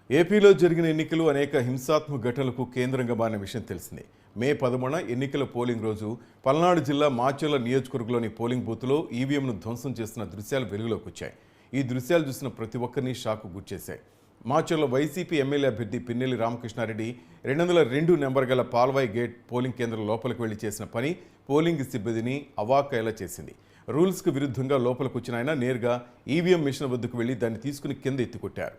ఏపీలో జరిగిన ఎన్నికలు అనేక హింసాత్మక ఘటనలకు కేంద్రంగా మారిన విషయం తెలిసిందే. మే 11న ఎన్నికల పోలింగ్ రోజు పల్నాడు జిల్లా మాచర్ల నియోజకవర్గంలోని పోలింగ్ బూత్లో ఈవీఎంను ధ్వంసం చేస్తున్న దృశ్యాలు వెలుగులోకి వచ్చాయి. ఈ దృశ్యాలు చూసిన ప్రతి ఒక్కరిని షాకు గురిచేశాయి. మాచర్ల వైసీపీ ఎమ్మెల్యే అభ్యర్థి పిన్నెల్లి రామకృష్ణారెడ్డి 202 నెంబర్ గల పాల్వాయి గేట్ పోలింగ్ కేంద్రం లోపలికి వెళ్లి చేసిన పని పోలింగ్ సిబ్బందిని అవాక్కయ్యేలా చేసింది. రూల్స్కు విరుద్ధంగా లోపలికి వచ్చిన ఆయన నేరుగా ఈవీఎం మిషన్ వద్దకు వెళ్లి దాన్ని తీసుకుని కింద ఎత్తికొట్టారు.